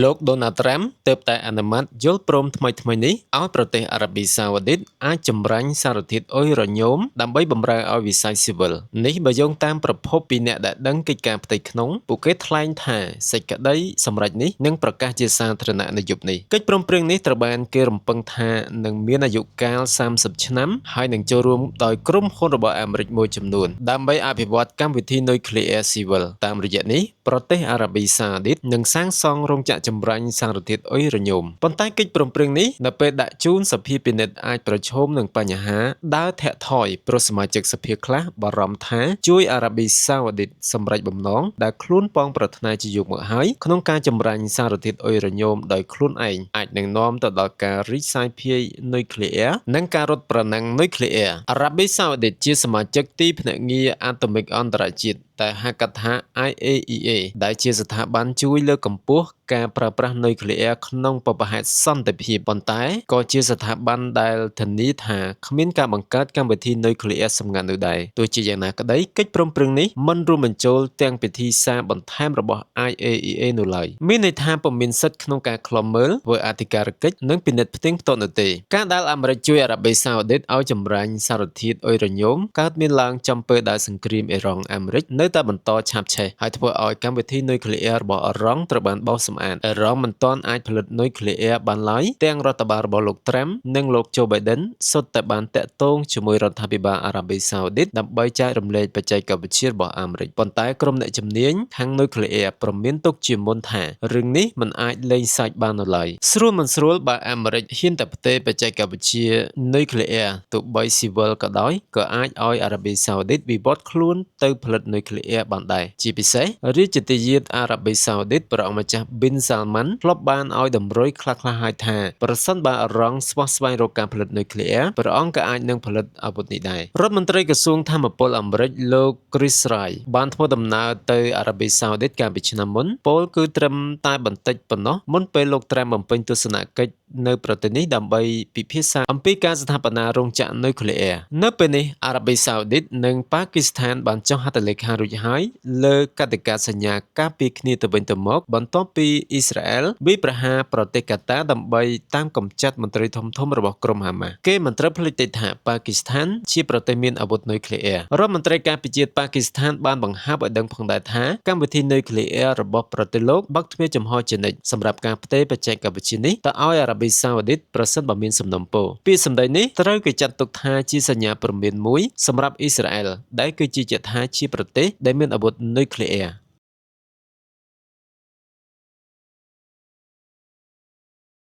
លោក Donald Trump ទើបតែអនុម័តយល់ព្រមថ្មីៗនេះឲ្យប្រទេសអារ៉ាប៊ីសាអូឌីតអាចចម្រាញ់សារធាតុអុយរ៉ាញ៉ូមដើម្បីបម្រើឲ្យវិស័យស៊ីវិលនេះបើយោងតាមប្រភពពីអ្នកដែលដឹងកិច្ចការផ្ទៃក្នុងពួកគេថ្លែងថាសេចក្តីសម្រេចនេះនឹងប្រកាសជាសាធារណៈនៅយប់នេះកិច្ចព្រមព្រៀងនេះត្រូវបានគេរំពឹងថានឹងមានអាយុកាល30ឆ្នាំហើយនឹងចូលរួមដោយក្រុមហ៊ុនរបស់អាមេរិកមួយចំនួនដើម្បីអភិវឌ្ឍកម្មវិធីនុយក្លេអ៊ែរស៊ីវិលតាមរយៈនេះប្រទេសអារ៉ាប៊ីសាអូឌីតនឹងសាងសង់រោងចក្រចម្រាញ់សារធាតុអុយរ៉ាញ៉ូមប៉ុន្តែកិច្ចព្រមព្រៀងនេះនៅពេលដាក់ជូនសភាពិនិត្យអាចប្រឈមនឹងបញ្ហាដើរធាក់ថយព្រោះសមាជិកសភាខ្លះបារម្ភថាជួយអារ៉ាប៊ីសាអូឌីតសម្រេចបំណងដែលខ្លួនប៉ងប្រាថ្នាជាយូរមកហើយក្នុងការចម្រាញ់សារធាតុអុយរ៉ាញ៉ូមដោយខ្លួនឯងអាចនឹងនាំទៅដល់ការរីកសាយភាយនុយក្លេអ៊ែរនិងការរត់ប្រណាំងនុយក្លេអ៊ែរអារ៉ាប៊ីសាអូឌីតជាសមាជិកទីភ្នាក់ងារអាតូមិកអន្តរជាតិតែហៅកាត់ថា IAEA ដែលជាស្ថាប័នជួយលើកកម្ពស់ការប្រើប្រាស់នុយក្លេអ៊ែរក្នុងបបហេតុសន្តិភាពប៉ុន្តែក៏ជាស្ថាប័នដែលធានាថាគ្មានការបង្កើតកម្មវិធីនុយក្លេអ៊ែរសម្ងាត់នោះដែរទោះជាយ៉ាងណាក្តីកិច្ចព្រមព្រៀងនេះមិនរួមបញ្ចូលទាំងពិធីសារបន្ថែមរបស់ IAEA នោះឡើយមានន័យថាពុំមានសិទ្ធិក្នុងការឃ្លាំមើលធ្វើអធិការកិច្ចនិងពិនិត្យផ្ទៀងផ្ទាត់នោះទេការដែលអាមេរិកជួយអារ៉ាប៊ីសាអូឌីតឲ្យចម្រាញ់សារធាតុអុយរ៉ាញ៉ូមកើតមានឡើងចំពេលដែលសង្គ្រាមអ៊ីរ៉ង់អាមេរិកនៅតែបន្តឆាបឆេះហើយធ្វើឲ្យកម្មវិធីនុយក្លេអ៊ែររបស់អ៊ីរ៉ង់ត្រូវបានបោសសម្អាតអ៊ីរ៉ង់មិនទាន់អាចផលិតនុយក្លេអ៊ែរបានឡើយទាំងរដ្ឋបាលរបស់លោក Trump និងលោក Joe Biden សុទ្ធតែបានតាក់ទងជាមួយរដ្ឋាភិបាលអារ៉ាប៊ីសាអូឌីតដើម្បីចែករំលែកបច្ចេកវិទ្យារបស់អាមេរិកប៉ុន្តែក្រុមអ្នកជំនាញខាងនុយក្លេអ៊ែរព្រមានទុកជាមុនថារឿងនេះមិនអាចលេងសើចបាននៅឡើយស្រួលមិនស្រួលបើអាមេរិកហ៊ានតែផ្ទេរបច្ចេកវិទ្យានុយក្លេអ៊ែរទោះបីស៊ីវិលក៏ដោយក៏អាចឲ្យអារ៉ាប៊ីសាអូឌីតវិវត្តខ្លួនទៅផលិតនុយក្លេអ៊ែរបានដែរជាពិសេសរាជទាយាទអារ៉ាប៊ីសាអូឌីតព្រះអង្គម្ចាស់ Bin Salman ធ្លាប់បានឲ្យតម្រុយខ្លះៗហើយថាប្រសិនបើអ៊ីរ៉ង់ស្វះស្វែងរកការផលិតនុយក្លេអ៊ែរព្រះអង្គក៏អាចនឹងផលិតអាវុធនេះដែររដ្ឋមន្ត្រីក្រសួងថាមពលអាមេរិកលោក Chris Wright បានធ្វើដំណើរទៅអារ៉ាប៊ីសាអូឌីតកាលពីឆ្នាំមុនពលគឺត្រឹមតែបន្តិចប៉ុណ្ណោះមុនពេលលោក Trump បំពេញទស្សនកិច្ចនៅប្រទេសនេះដើម្បីពិភាក្សាអំពីការស្ថាបនារោងចក្រនុយក្លេអ៊ែរនៅពេលនេះអារ៉ាប៊ីសាអូឌីតនិងប៉ាគីស្ថានបានចុះហត្ថលេខារួចហើយលើកតិកាសញ្ញាការពារគ្នាទៅវិញទៅមកបន្ទាប់ពីអ៊ីស្រាអែលវាយប្រហារប្រទេសកាតាដើម្បីតាមកម្ចាត់មន្ត្រីធំៗរបស់ក្រុមហាម៉ាស់គេមិនត្រូវភ្លេចទេថាប៉ាគីស្ថានជាប្រទេសមានអាវុធនុយក្លេអ៊ែររដ្ឋមន្ត្រីការពារជាតិប៉ាគីស្ថានបានបង្ហើបឲ្យដឹងផងដែរថាកម្មវិធីនុយក្លេអ៊ែររបស់ប្រទេសលោកបើកទ្វារចំហជានិច្ចសម្រាប់ការផ្ទេរបច្ចេកវិទ្យានេះទៅឲ្យអារ៉ាប៊ីសាអូឌីតប្រសិនបើមានសំណុំពរពាក្យសម្ដីនេះត្រូវគេចាត់ទុកថាជាសញ្ញាព្រមានមួយសម្រាប់អ៊ីស្រាអែលដែលគេជឿជាក់ថាជាប្រទេសដែលមានអាវុធនុយក្លេអ៊ែរ